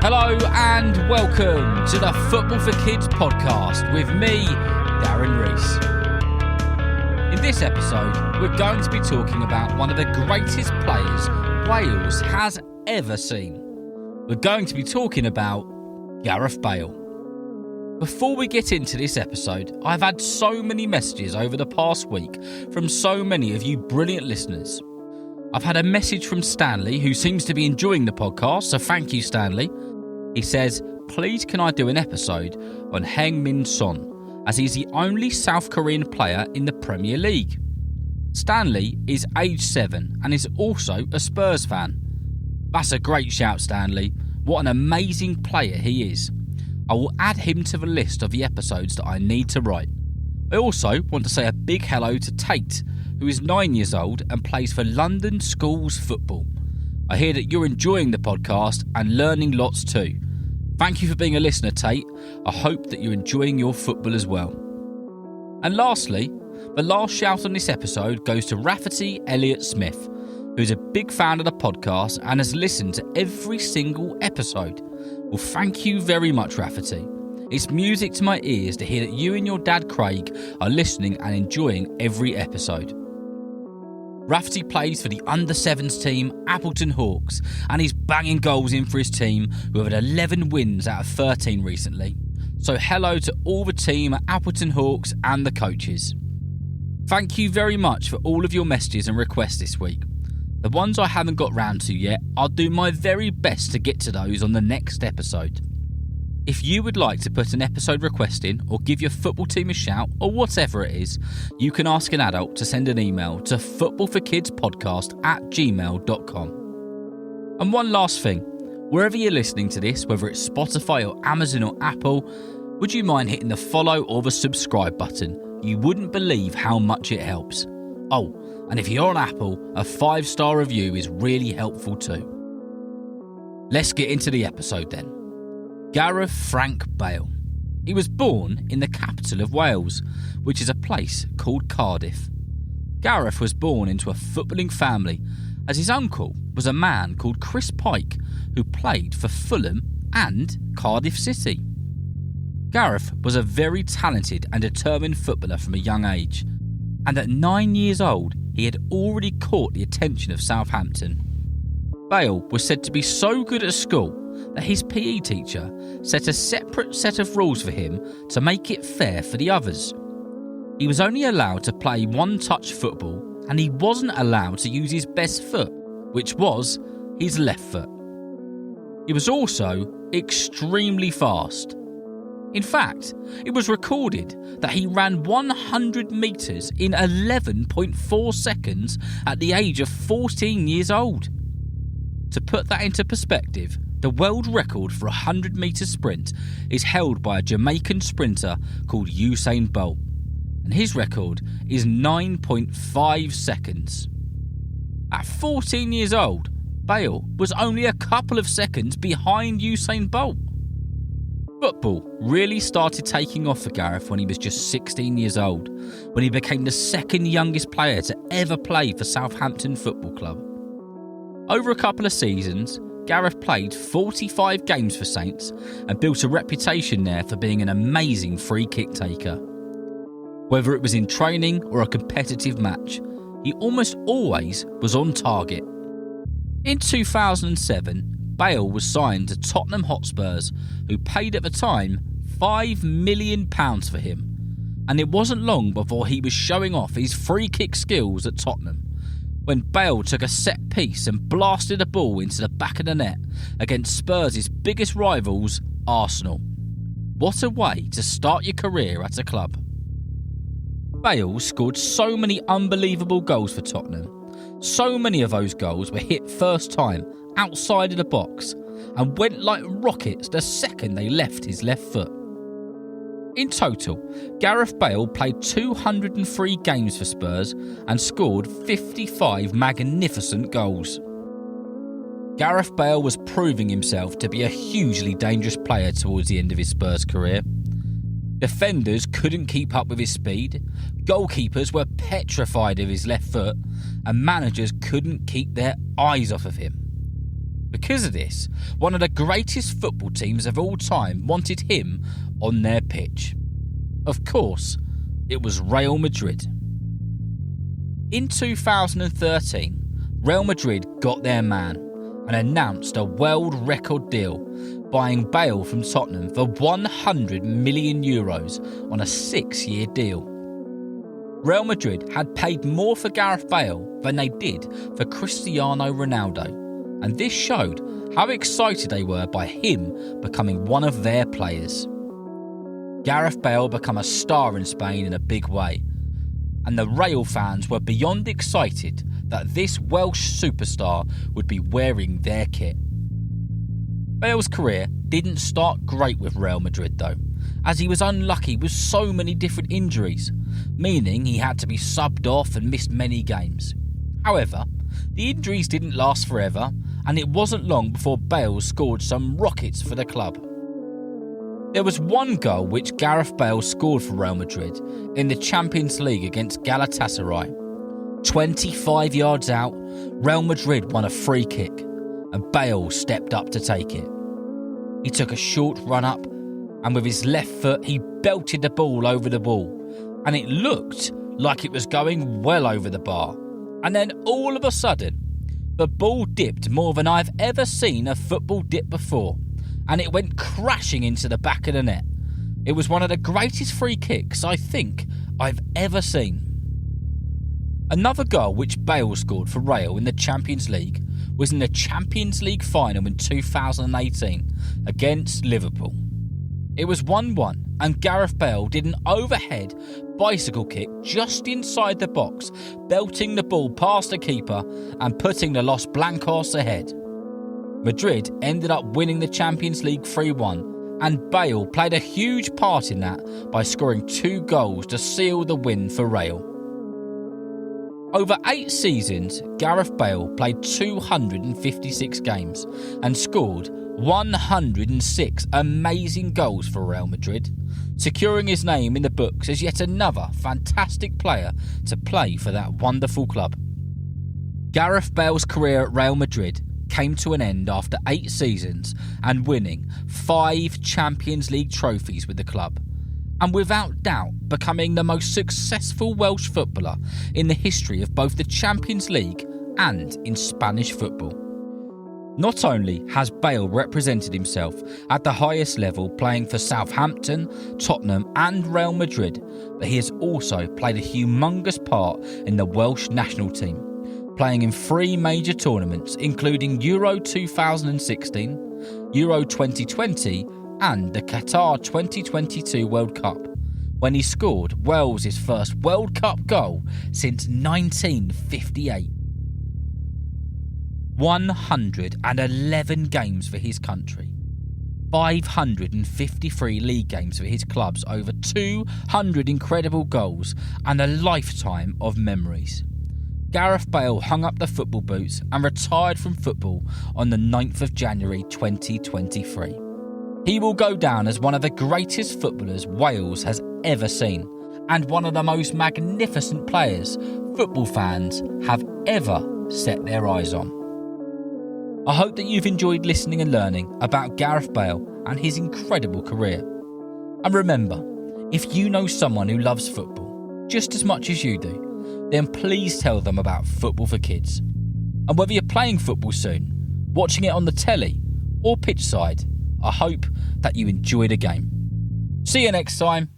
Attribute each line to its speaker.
Speaker 1: Hello and welcome to the Football for Kids podcast with me, Darren Rees. In this episode, we're going to be talking about one of the greatest players Wales has ever seen. We're going to be talking about Gareth Bale. Before we get into this episode, I've had so many messages over the past week from so many of you brilliant listeners. I've had a message from Stanley, who seems to be enjoying the podcast, so thank you, Stanley. He says, please can I do an episode on Heung-min Son, as he's the only South Korean player in the Premier League. Stanley is age 7 and is also a Spurs fan. That's a great shout, Stanley. What an amazing player he is. I will add him to the list of the episodes that I need to write. I also want to say a big hello to Tate, who is 9 years old and plays for London Schools Football. I hear that you're enjoying the podcast and learning lots too. Thank you for being a listener, Tate. I hope that you're enjoying your football as well. And lastly, the last shout on this episode goes to Rafferty Elliott Smith, who's a big fan of the podcast and has listened to every single episode. Well, thank you very much, Rafferty. It's music to my ears to hear that you and your dad Craig are listening and enjoying every episode. Rafferty plays for the under-7s team, Appleton Hawks, and he's banging goals in for his team, who have had 11 wins out of 13 recently. So hello to all the team at Appleton Hawks and the coaches. Thank you very much for all of your messages and requests this week. The ones I haven't got round to yet, I'll do my very best to get to those on the next episode. If you would like to put an episode request in or give your football team a shout or whatever it is, you can ask an adult to send an email to footballforkidspodcast@gmail.com. And one last thing, wherever you're listening to this, whether it's Spotify or Amazon or Apple, would you mind hitting the follow or the subscribe button? You wouldn't believe how much it helps. Oh, and if you're on Apple, a 5-star review is really helpful too. Let's get into the episode then. Gareth Frank Bale. He was born in the capital of Wales, which is a place called Cardiff. Gareth was born into a footballing family, as his uncle was a man called Chris Pike, who played for Fulham and Cardiff City. Gareth was a very talented and determined footballer from a young age, and at 9 years old he had already caught the attention of Southampton. Bale was said to be so good at school that his PE teacher set a separate set of rules for him to make it fair for the others. He was only allowed to play one-touch football, and he wasn't allowed to use his best foot, which was his left foot. He was also extremely fast. In fact, it was recorded that he ran 100 metres in 11.4 seconds at the age of 14 years old. To put that into perspective, the world record for a 100-metre sprint is held by a Jamaican sprinter called Usain Bolt, and his record is 9.5 seconds. At 14 years old, Bale was only a couple of seconds behind Usain Bolt. Football really started taking off for Gareth when he was just 16 years old, when he became the second youngest player to ever play for Southampton Football Club. Over a couple of seasons, Gareth played 45 games for Saints and built a reputation there for being an amazing free kick taker. Whether it was in training or a competitive match, he almost always was on target. In 2007, Bale was signed to Tottenham Hotspurs, who paid at the time £5 million for him. And it wasn't long before he was showing off his free kick skills at Tottenham, when Bale took a set piece and blasted a ball into the back of the net against Spurs' biggest rivals, Arsenal. What a way to start your career at a club. Bale scored so many unbelievable goals for Tottenham. So many of those goals were hit first time, outside of the box, and went like rockets the second they left his left foot. In total, Gareth Bale played 203 games for Spurs and scored 55 magnificent goals. Gareth Bale was proving himself to be a hugely dangerous player towards the end of his Spurs career. Defenders couldn't keep up with his speed, goalkeepers were petrified of his left foot, and managers couldn't keep their eyes off of him. Because of this, one of the greatest football teams of all time wanted him on their pitch. Of course, it was Real Madrid. In 2013, Real Madrid got their man and announced a world record deal, buying Bale from Tottenham for €100 million on a 6-year deal. Real Madrid had paid more for Gareth Bale than they did for Cristiano Ronaldo, and this showed how excited they were by him becoming one of their players. Gareth Bale became a star in Spain in a big way, and the Real fans were beyond excited that this Welsh superstar would be wearing their kit. Bale's career didn't start great with Real Madrid though, as he was unlucky with so many different injuries, meaning he had to be subbed off and missed many games. However, the injuries didn't last forever, and it wasn't long before Bale scored some rockets for the club. There was one goal which Gareth Bale scored for Real Madrid in the Champions League against Galatasaray. 25 yards out, Real Madrid won a free kick, and Bale stepped up to take it. He took a short run up, and with his left foot he belted the ball over the wall, and it looked like it was going well over the bar. And then all of a sudden, the ball dipped more than I've ever seen a football dip before, and it went crashing into the back of the net. It was one of the greatest free kicks I think I've ever seen. Another goal which Bale scored for Real in the Champions League was in the Champions League final in 2018 against Liverpool. It was 1-1, and Gareth Bale did an overhead bicycle kick just inside the box, belting the ball past the keeper and putting the Los Blancos ahead. Madrid ended up winning the Champions League 3-1, and Bale played a huge part in that by scoring 2 goals to seal the win for Real. Over 8 seasons, Gareth Bale played 256 games and scored 106 amazing goals for Real Madrid, securing his name in the books as yet another fantastic player to play for that wonderful club. Gareth Bale's career at Real Madrid came to an end after 8 seasons and winning 5 Champions League trophies with the club, and without doubt becoming the most successful Welsh footballer in the history of both the Champions League and in Spanish football. Not only has Bale represented himself at the highest level playing for Southampton, Tottenham and Real Madrid, but he has also played a humongous part in the Welsh national team, playing in 3 major tournaments including Euro 2016, Euro 2020 and the Qatar 2022 World Cup, when he scored Wales' first World Cup goal since 1958. 111 games for his country, 553 league games for his clubs, over 200 incredible goals and a lifetime of memories. Gareth Bale hung up the football boots and retired from football on the 9th of January 2023. He will go down as one of the greatest footballers Wales has ever seen, and one of the most magnificent players football fans have ever set their eyes on. I hope that you've enjoyed listening and learning about Gareth Bale and his incredible career. And remember, if you know someone who loves football just as much as you do, then please tell them about Football for Kids. And whether you're playing football soon, watching it on the telly or pitch side, I hope that you enjoy the game. See you next time.